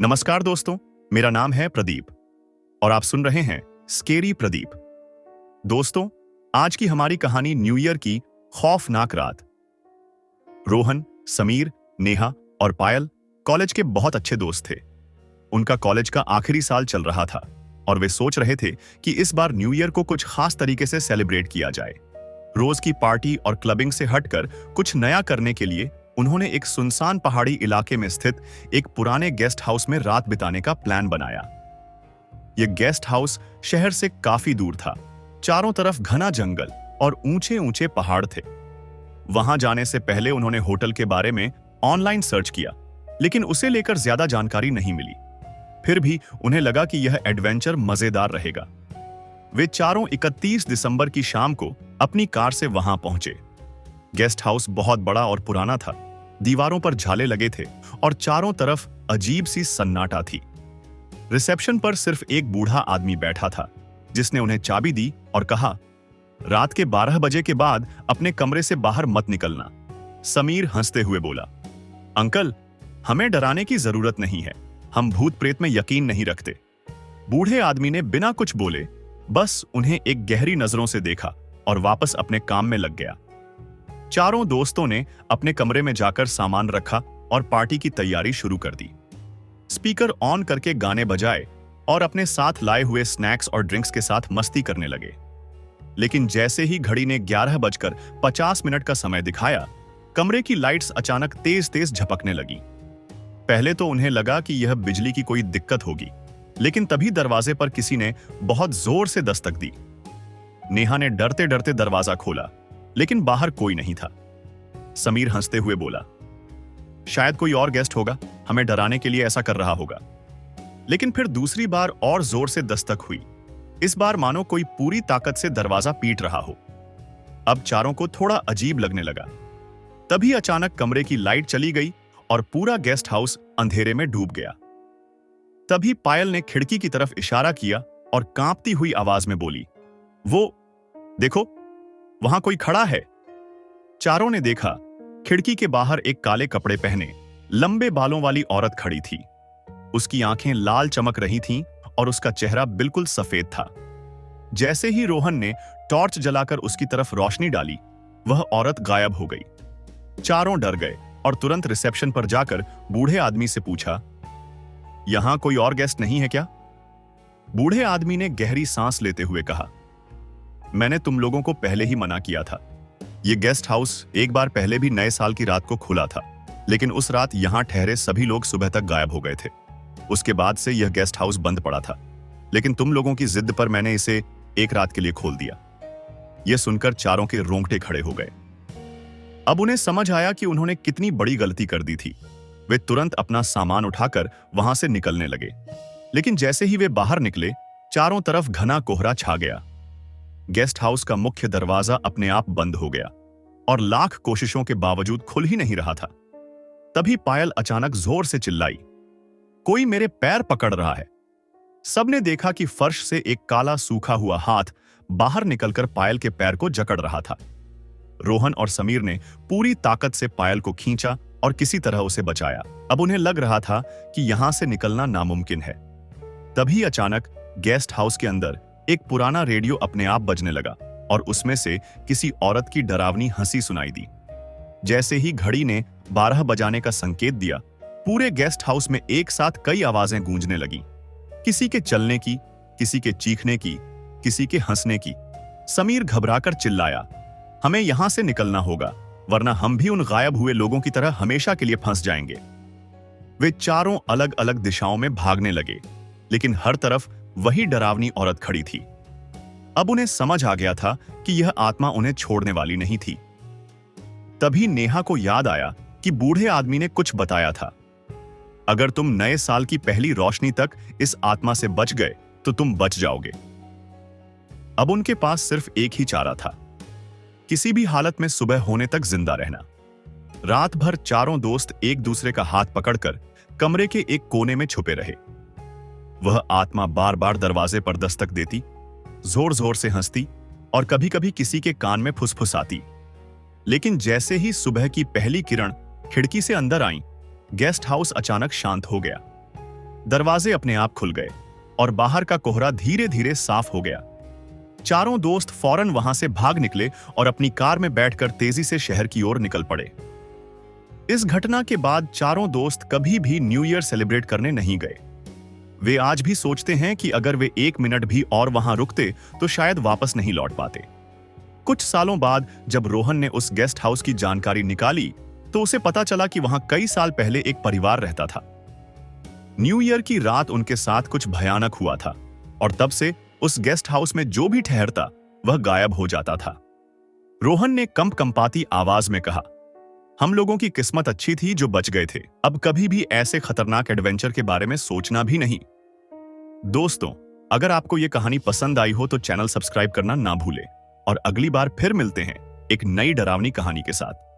नमस्कार दोस्तों, मेरा नाम है प्रदीप और आप सुन रहे हैं स्केरी प्रदीप। दोस्तों, आज की हमारी कहानी न्यू ईयर की खौफनाक रात। रोहन, समीर, नेहा और पायल कॉलेज के बहुत अच्छे दोस्त थे। उनका कॉलेज का आखिरी साल चल रहा था और वे सोच रहे थे कि इस बार न्यू ईयर को कुछ खास तरीके से सेलिब्रेट किया जाए। रोज की पार्टी और क्लबिंग से हटकर कुछ नया करने के लिए उन्होंने एक सुनसान पहाड़ी इलाके में स्थित एक पुराने गेस्ट हाउस में रात बिताने का प्लान बनाया। यह गेस्ट हाउस शहर से काफी दूर था। चारों तरफ घना जंगल और ऊंचे ऊंचे पहाड़ थे। वहां जाने से पहले उन्होंने होटल के बारे में ऑनलाइन सर्च किया, लेकिन उसे लेकर ज्यादा जानकारी नहीं मिली। फिर भी उन्हें लगा कि यह एडवेंचर मजेदार रहेगा। वे चारों 31 दिसंबर की शाम को अपनी कार से वहां पहुंचे। गेस्ट हाउस बहुत बड़ा और पुराना था। दीवारों पर झाले लगे थे और चारों तरफ अजीब सी सन्नाटा थी। रिसेप्शन पर सिर्फ एक बूढ़ा आदमी बैठा था, जिसने उन्हें चाबी दी और कहा, रात के 12 बजे के बाद अपने कमरे से बाहर मत निकलना। समीर हंसते हुए बोला, अंकल, हमें डराने की जरूरत नहीं है, हम भूत प्रेत में यकीन नहीं रखते। बूढ़े आदमी ने बिना कुछ बोले बस उन्हें एक गहरी नजरों से देखा और वापस अपने काम में लग गया। चारों दोस्तों ने अपने कमरे में जाकर सामान रखा और पार्टी की तैयारी शुरू कर दी। स्पीकर ऑन करके गाने बजाए और अपने साथ लाए हुए स्नैक्स और ड्रिंक्स के साथ मस्ती करने लगे। लेकिन जैसे ही घड़ी ने 11:50 का समय दिखाया, कमरे की लाइट्स अचानक तेज तेज झपकने लगी। पहले तो उन्हें लगा कि यह बिजली की कोई दिक्कत होगी, लेकिन तभी दरवाजे पर किसी ने बहुत जोर से दस्तक दी। नेहा ने डरते डरते दरवाजा खोला, लेकिन बाहर कोई नहीं था। समीर हंसते हुए बोला, शायद कोई और गेस्ट होगा, हमें डराने के लिए ऐसा कर रहा होगा। लेकिन फिर दूसरी बार और जोर से दस्तक हुई। इस बार मानो कोई पूरी ताकत से दरवाजा पीट रहा हो। अब चारों को थोड़ा अजीब लगने लगा। तभी अचानक कमरे की लाइट चली गई और पूरा गेस्ट हाउस अंधेरे में डूब गया। तभी पायल ने खिड़की की तरफ इशारा किया और कांपती हुई आवाज में बोली, वो देखो, वहां कोई खड़ा है। चारों ने देखा, खिड़की के बाहर एक काले कपड़े पहने लंबे बालों वाली औरत खड़ी थी। उसकी आंखें लाल चमक रही थीं और उसका चेहरा बिल्कुल सफेद था। जैसे ही रोहन ने टॉर्च जलाकर उसकी तरफ रोशनी डाली, वह औरत गायब हो गई। चारों डर गए और तुरंत रिसेप्शन पर जाकर बूढ़े आदमी से पूछा, यहां कोई और गेस्ट नहीं है क्या? बूढ़े आदमी ने गहरी सांस लेते हुए कहा, मैंने तुम लोगों को पहले ही मना किया था। यह गेस्ट हाउस एक बार पहले भी नए साल की रात को खुला था, लेकिन उस रात यहां ठहरे सभी लोग सुबह तक गायब हो गए थे। उसके बाद से यह गेस्ट हाउस बंद पड़ा था, लेकिन तुम लोगों की जिद पर मैंने इसे एक रात के लिए खोल दिया। यह सुनकर चारों के रोंगटे खड़े हो गए। अब उन्हें समझ आया कि उन्होंने कितनी बड़ी गलती कर दी थी। वे तुरंत अपना सामान उठाकर वहां से निकलने लगे। लेकिन जैसे ही वे बाहर निकले, चारों तरफ घना कोहरा छा गया। गेस्ट हाउस का मुख्य दरवाजा अपने आप बंद हो गया और लाख कोशिशों के बावजूद खुल ही नहीं रहा था। तभी पायल अचानक जोर से चिल्लाई, कोई मेरे पैर पकड़ रहा है। सबने देखा कि फर्श से एक काला सूखा हुआ हाथ बाहर निकलकर पायल के पैर को जकड़ रहा था। रोहन और समीर ने पूरी ताकत से पायल को खींचा और किसी तरह उसे बचाया। अब उन्हें लग रहा था कि यहां से निकलना नामुमकिन है। तभी अचानक गेस्ट हाउस के अंदर एक पुराना रेडियो अपने आप बजने लगा और उसमें से किसी औरत की डरावनी हंसी सुनाई दी। जैसे ही घड़ी ने 12 बजाने का संकेत दिया, पूरे गेस्ट हाउस में एक साथ कई आवाजें गूंजने लगीं। किसी के चलने की, किसी के चीखने की, किसी के हंसने की। समीर घबराकर चिल्लाया, हमें यहां से निकलना होगा, वरना हम भी उन गायब हुए लोगों की तरह हमेशा के लिए फंस जाएंगे। वे चारों अलग अलग दिशाओं में भागने लगे, लेकिन हर तरफ वही डरावनी औरत खड़ी थी। अब उन्हें समझ आ गया था कि यह आत्मा उन्हें छोड़ने वाली नहीं थी। तभी नेहा को याद आया कि बूढ़े आदमी ने कुछ बताया था, अगर तुम नए साल की पहली रोशनी तक इस आत्मा से बच गए तो तुम बच जाओगे। अब उनके पास सिर्फ एक ही चारा था, किसी भी हालत में सुबह होने तक जिंदा रहना। रात भर चारों दोस्त एक दूसरे का हाथ पकड़कर कमरे के एक कोने में छुपे रहे। वह आत्मा बार बार दरवाजे पर दस्तक देती, जोर जोर से हंसती और कभी कभी किसी के कान में फुसफुसाती। लेकिन जैसे ही सुबह की पहली किरण खिड़की से अंदर आई, गेस्ट हाउस अचानक शांत हो गया। दरवाजे अपने आप खुल गए और बाहर का कोहरा धीरे धीरे साफ हो गया। चारों दोस्त फौरन वहां से भाग निकले और अपनी कार में बैठकर तेजी से शहर की ओर निकल पड़े। इस घटना के बाद चारों दोस्त कभी भी न्यू ईयर सेलिब्रेट करने नहीं गए। वे आज भी सोचते हैं कि अगर वे 1 मिनट भी और वहां रुकते तो शायद वापस नहीं लौट पाते। कुछ सालों बाद जब रोहन ने उस गेस्ट हाउस की जानकारी निकाली तो उसे पता चला कि वहां कई साल पहले एक परिवार रहता था। न्यू ईयर की रात उनके साथ कुछ भयानक हुआ था और तब से उस गेस्ट हाउस में जो भी ठहरता वह गायब हो जाता था। रोहन ने कंपकंपाती आवाज में कहा, हम लोगों की किस्मत अच्छी थी जो बच गए थे। अब कभी भी ऐसे खतरनाक एडवेंचर के बारे में सोचना भी नहीं। दोस्तों, अगर आपको यह कहानी पसंद आई हो तो चैनल सब्सक्राइब करना ना भूलें और अगली बार फिर मिलते हैं एक नई डरावनी कहानी के साथ।